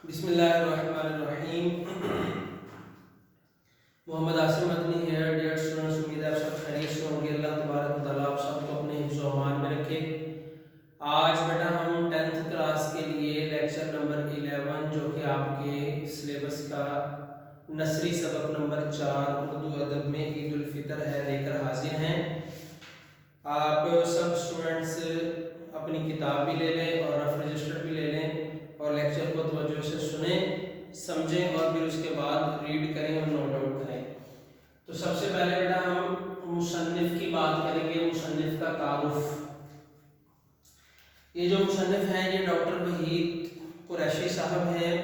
بسم اللہ الرحمن الرحیم. محمد آسم مدنی ہے. ڈیئر اسٹوڈنٹس، امید ہے آپ سب خیریت سے ہوں گے. اللہ تبارک و تعالیٰ آپ سب کو اپنے حفظ و امان میں رکھے. آج بیٹا ہم 10th کلاس کے لیے لیکچر نمبر 11 جو کہ آپ کے سلیبس کا نثری سبق نمبر 4 اردو ادب میں عید الفطر ہے لے کر حاضر ہیں. آپ سب اسٹوڈنٹس اپنی کتاب بھی لے لیں اور رف رجسٹر بھی لے لیں اور لیکچر کو توجہ سے سنیں، سمجھیں اور پھر اس کے بعد ریڈ کریں اور نوٹ آؤٹ کریں. تو سب سے پہلے بیٹا ہم مصنف کی بات کریں گے. مصنف کا تعارف. یہ جو مصنف ہیں یہ ڈاکٹر وحید قریشی صاحب ہیں.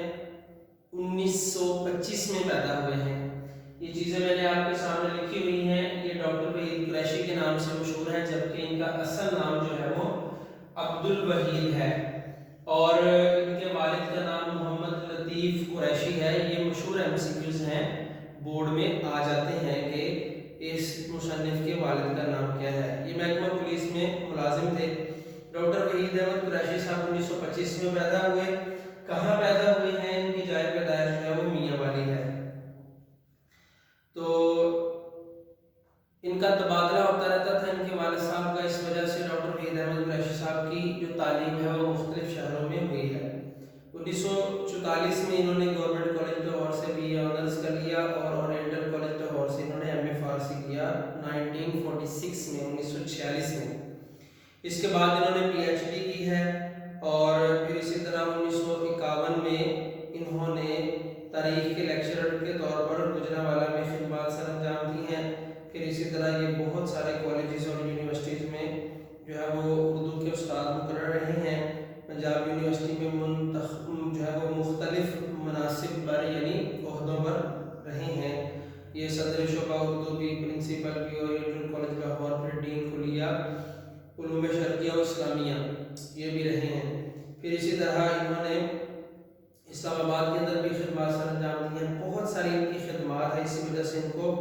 1925 میں پیدا ہوئے ہیں. یہ چیزیں میں نے آپ کے سامنے لکھی ہوئی ہیں. یہ ڈاکٹر وحید قریشی کے نام سے مشہور ہیں، جبکہ ان کا اصل نام جو ہے وہ عبد الوحید ہے اور ان کے والد کا نام محمد لطیف قریشی ہے. یہ مشہور MCQs ہیں، بورڈ میں آ جاتے ہیں کہ اس مصنف کے والد کا نام کیا ہے. یہ محکمہ پولیس میں ملازم تھے. ڈاکٹر وحید احمد قریشی صاحب 1925 میں پیدا ہوئے. کہاں پیدا ہوئے ہیں؟ ان کی جائے پیدائش جو ہے وہ میاں والی ہے. تو ان کا تبادلہ ہوتا رہتا تھا ان کے والد صاحب کا. اس وجہ سے ڈاکٹر وحید احمد قریشی صاحب کی جو تعلیم ہے وہ مختلف شہروں میں ہوئی ہے. 1944 میں انہوں نے گورنمنٹ کالج لاہور سے BA آنرز کر لیا اور اورینٹل کالج لاہور سے انہوں نے MA فارسی کیا 1946 میں 1946 میں. اس کے بعد انہوں نے PhD کی ہے اور پھر اسی طرح 1951 میں انہوں نے تاریخ کے لیکچرر کے طور پر گجرانوالہ میں خدمات سر انجام دی ہیں. پھر اسی طرح یہ بہت سارے کالجز اور یونیورسٹیز میں جو ہے وہ اردو کے استاد مقرر رہے ہیں. پنجاب یونیورسٹی میں جو ہے وہ مختلف مناصب پر یعنی عہدوں پر رہے ہیں. یہ صدر شعبہ اردو بھی، پرنسپل بھی اور اورینٹل کالج لاہور، پھر ڈین کلیہ علوم شرقیہ و اسلامیہ یہ بھی رہے ہیں. پھر اسی طرح انہوں نے اسلام آباد کے اندر بھی خدمات سر انجام دی ہیں. بہت ساری ان کی خدمات ہیں، اسی وجہ سے ان کو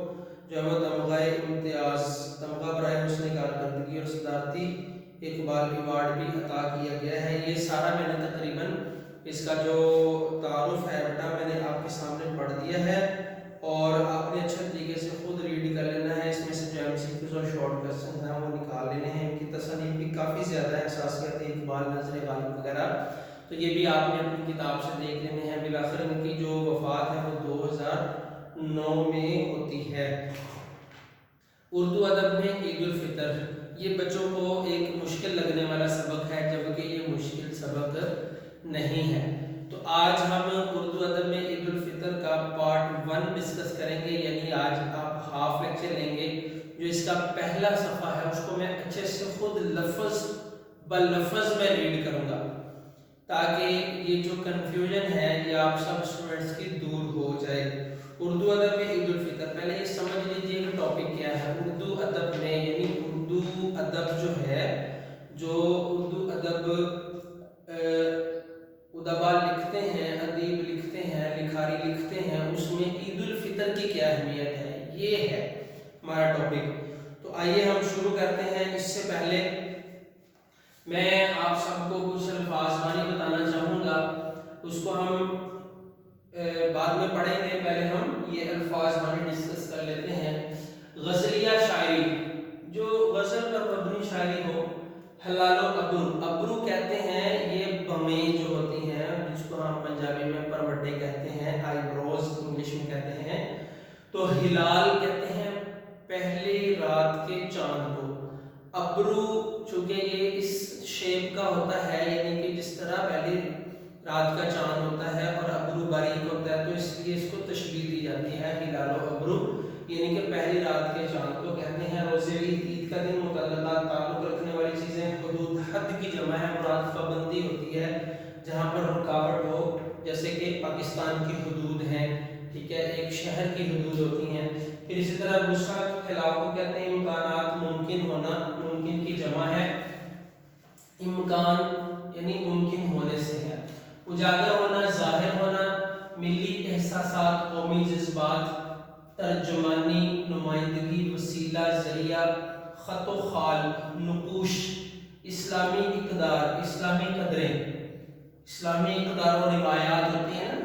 جو ہے وہ تمغہ امتیاز، تمغہ برائے حسن کارکردگی اور صدارتی اقبال ایوارڈ بھی عطا کیا گیا ہے. یہ سارا میں نے تقریباً اس کا جو تعارف ہے بیٹا میں نے آپ کے سامنے پڑھ دیا ہے اور آپ نے اچھے طریقے سے خود ریڈ کر لینا ہے. اس میں سے جو MCQs اور شارٹ کوسچنز ہیں وہ نکال لینے ہیں. ان کی تصانیف بھی کافی زیادہ ہے، اساسیات اقبال، نظر غالب وغیرہ، تو یہ بھی آپ نے اپنی کتاب سے دیکھ لینے ہیں. بالآخر ان کی جو وفات ہے وہ 2009 میں ہوتی ہے. اردو ادب میں عید الفطر یہ بچوں کو ایک مشکل لگنے والا سبق ہے، جبکہ یہ مشکل سبق نہیں ہے. تو آج ہم اردو ادب میں عید الفطر کا پارٹ 1 ڈسکس کریں گے. یعنی آج آپ ہاف لیکچر لیں گے. جو اس کا پہلا صفحہ ہے اس کو میں اچھے سے خود لفظ بلفظ میں ریڈ کروں گا تاکہ یہ جو کنفیوژن ہے یہ آپ سب اسٹوڈنٹس کی دور ہو جائے. اردو ادب میں عید الفطر، پہلے یہ سمجھ لیجیے کہ ٹاپک کیا ہے. اردو ادب میں یعنی اردو ادب جو ہے، جو اردو ادب ادبا لکھتے ہیں، ادیب لکھتے ہیں، لکھاری لکھتے ہیں، اس میں عید الفطر کی کیا اہمیت ہے، یہ ہے ہمارا ٹاپک. تو آئیے ہم شروع کرتے ہیں. اس سے پہلے میں آپ سب کو کچھ الفاظ بانی بتانا چاہوں گا، اس کو ہم بعد میں پڑھیں گے. پہلے ہم یہ الفاظ بانی ڈسکس کر لیتے ہیں. غزلیہ شاعری، جو غزل پر مبنی شاعری ہو. حلال و ابرو، ابرو کہتے ہیں یہ بمیں جو ہوتی ہیں جس کو ہم پنجابی میں پروٹے کہتے ہیں، آئی بروز انگلش میں کہتے ہیں. تو ہلال کہتے ہیں پہلی رات کے چاند کو. ابرو چونکہ یہ اس شیپ کا ہوتا ہے، یعنی کہ جس طرح پہلی رات کا چاند ہوتا ہے اور ابرو باریک ہوتا ہے، تو اس لیے اس کو تشبیہ دی جاتی ہے ہلال و ابرو، یعنی کہ پہلی رات کے چاند کو کہتے ہیں. روزے عید کا دن، متعلقات تعلق رکھنے والی چیزیں. حدود حد کی جمع ہے، مراد پابندی ہوتی ہے جہاں پر رکاوٹ ہو، جیسے کہ پاکستان کی حدود ہیں، ٹھیک ہے، ایک شہر کی حدود ہوتی ہیں. پھر اسی طرح دوسرا خلاف کو کہتے ہیں امکانات، ممکن ہونا، ممکن کی جمع ہے امکان یعنی ممکن ہونے سے ہے. اجاگر ہونا، ظاہر ہونا. ملی احساسات، قومی جذبات. ترجمانی، نمائندگی، وسیلہ، ذریعہ. خط و خال، نقوش. اسلامی اقدار، اسلامی قدریں. اسلامی اقدار و روایات ہوتی ہیں نا،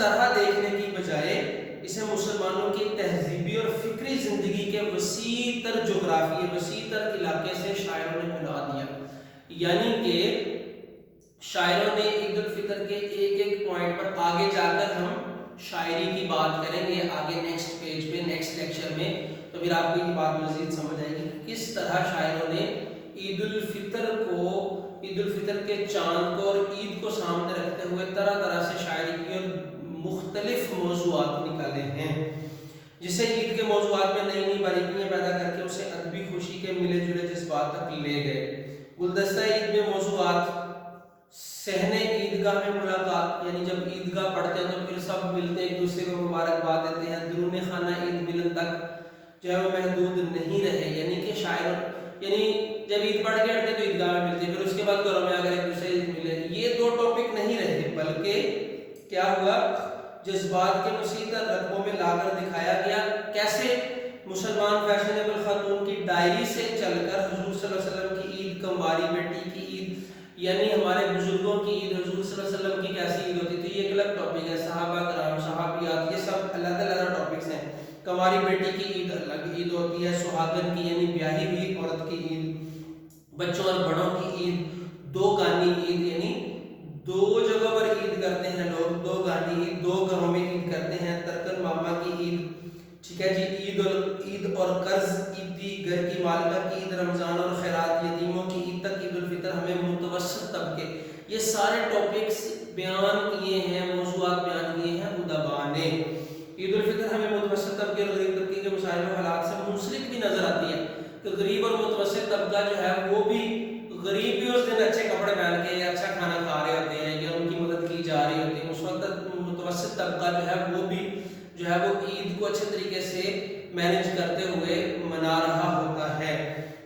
طرح دیکھنے کی بجائے اسے مسلمانوں کی تہذیبی اور فکری زندگی کے وسیع تر جغرافیے، وسیع تر علاقے سے شاعروں نے ملا دیا. یعنی کہ شاعروں نے عید الفطر کے ایک ایک پوائنٹ پر آگے جا کر ہم شاعری کی بات کریں گے آگے نیکسٹ پیج پہ، نیکسٹ لیکچر میں، تو پھر آپ کو یہ بات مزید سمجھ آئے گی کس طرح شاعروں نے عید الفطر کے چاند کو اور عید کو سامنے رکھتے ہوئے طرح طرح سے شاعری کی اور مختلف موضوعات نکالے ہیں، جسے عید کے موضوعات میں نئی نئی باریکیاں پیدا کر کے اسے ادبی خوشی کے ملے جلے جذبات تک لے گئے. گلدستہ عید میں موضوعات: صحن عیدگاہ میں ملاقات، یعنی جب عیدگاہ پڑھتے ہیں تو پھر سب ملتے ایک دوسرے کو مبارکباد دیتے ہیں. درون خانہ عید ملن تک جو ہے وہ محدود نہیں رہے، یعنی کہ شاعر جب عید پڑھ کے ہٹتے تو عیدگاہ میں ملتے، پھر اس کے بعد گھروں میں آ کر ایک دوسرے سے ملے. یہ دو ٹاپک نہیں رہے، بلکہ کیا ہوا، جذبات کے وسیع تر رقبوں میں لا کر دکھایا گیا. کیسے؟ مسلمان فیشنیبل خاتون کی ڈائری سے چل کر حضور صلی اللہ علیہ وسلم کی عید، کنواری بیٹی کی عید، یعنی ہمارے بزرگوں کی عید، حضور صلی اللہ علیہ وسلم کی کیسی عید ہوتی تھی، یہ ایک الگ ٹاپک ہے. صحابہ کرام، صحابیات، یہ سب الگ الگ ٹاپکس ہیں. کنواری بیٹی کی عید الگ عید ہوتی ہے، سہاگن کی یعنی بیاہی ہوئی عورت کی عید، بچوں اور بڑوں کی عید، دو گانی عید یعنی دو جگہ پر عید کرتے ہیں لوگ، دو گانی عید، دو گھروں میں عید کرتے ہیں. ترکن ماما کی عید، ٹھیک ہے جی، عید اور قرض، عیدی، گھر کی مالکہ کی عید، رمضان اور خیرات، یتیموں کی عید تک عید الفطر ہمیں متوسط طبقے، یہ سارے ٹاپکس بیان کیے ہیں، موضوعات بیان کیے ہیں ادبا نے. عید الفطر ہمیں متوسط طبقے اور غریب طبقے کے مسائل و حالات سے منسلک بھی نظر آتی ہے کہ غریب اور متوسط طبقہ جو ہے وہ بھی، غریب بھی اس دن اچھے کپڑے پہن کے اچھا کھانا کھا رہے ہوتے ہیں یا ان کی مدد کی جا رہی ہوتی ہے. اس وقت متوسط طبقہ جو ہے وہ بھی جو ہے وہ عید کو اچھے طریقے سے مینج کرتے ہوئے منا رہا ہوتا ہے.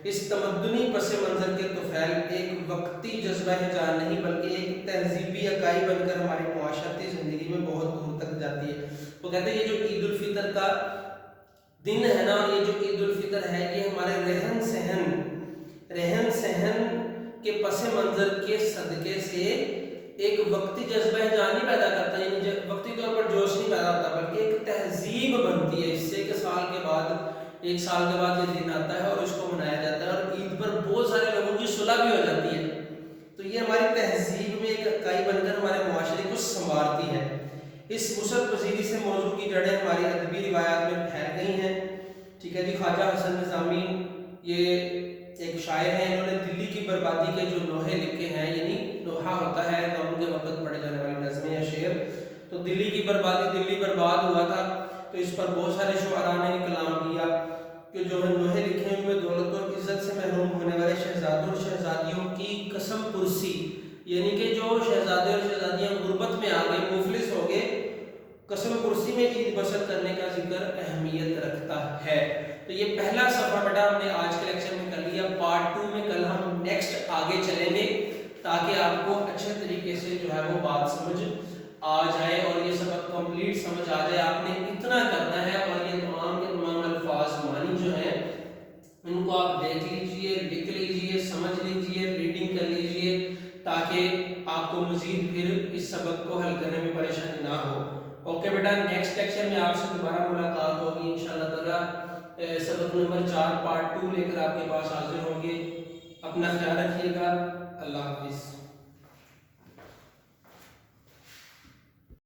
اس تمدنی پس منظر کے طفیل ایک وقتی جذبہ جان نہیں بلکہ ایک تہذیبی اکائی بن کر ہماری معاشرتی زندگی میں بہت دور تک جاتی ہے. تو کہتے ہیں یہ جو عید الفطر کا دن ہے نا، یہ جو عید الفطر ہے یہ ہمارے رہن سہن کے پس منظر کے صدقے سے ایک وقتی جذبہ جانی پیدا کرتا ہے، یعنی وقتی طور پر جوش نہیں پیدا ہوتا بلکہ ایک تہذیب بنتی ہے اس سے کہ ایک سال کے بعد یہ دن آتا ہے اور اس کو منایا جاتا ہے اور عید پر بہت سارے لوگوں کی صلح بھی ہو جاتی ہے. تو یہ ہماری تہذیب میں ایک اکائی بن کر ہمارے معاشرے کو سنوارتی ہے. اس وسعت پذیری سے موضوع کی جڑیں ہماری ادبی روایات میں پھیل گئی ہیں. ٹھیک ہے جی، خواجہ حسن نظامی یہ ایک شاعر ہیں، انہوں نے دلی کی بربادی کے جو لوحے لکھے ہیں، یعنی لوحہ ہوتا ہے غم کے وقت پڑھے جانے والی نظمیں یا شعر، تو دلی کی بربادی، دلی برباد ہوا تھا تو اس پر بہت سارے شعراء نے کلام کیا کہ جو لوحے لکھے ہیں ان میں دولت اور عزت سے محروم ہونے والے شہزادوں اور شہزادیوں کی قسم پرسی، یعنی کہ جو شہزادے اور شہزادیاں غربت میں آ گئے، مفلس ہو گئے، قسم پرسی میں عید بسر کرنے کا ذکر اہمیت رکھتا ہے. تو یہ پہلا صفحہ بیٹا ہم نے آج کے لیکچر میں کر لیا. پارٹ 2 میں کل ہم نیکسٹ آگے چلیں گے تاکہ آپ کو اچھے طریقے سے جو ہے وہ بات سمجھ آ جائے اور یہ سبق کمپلیٹ سمجھ آ جائے. آپ نے اتنا کرنا ہے اور یہ تمام کے تمام الفاظ معنی جو ہیں ان کو آپ دیکھ لیجئے، لکھ لیجئے، سمجھ لیجئے، ریڈنگ کر لیجئے تاکہ آپ کو مزید پھر اس سبق کو حل کرنے میں پریشانی نہ ہو. اوکے بیٹا، نیکسٹ لیکچر میں آپ سے دوبارہ ملاقات ہوگی انشاءاللہ تعالی. سبق نمبر 4 پارٹ 2 لے کر آپ کے پاس حاضر ہوں گے. اپنا خیال رکھیے گا. اللہ حافظ.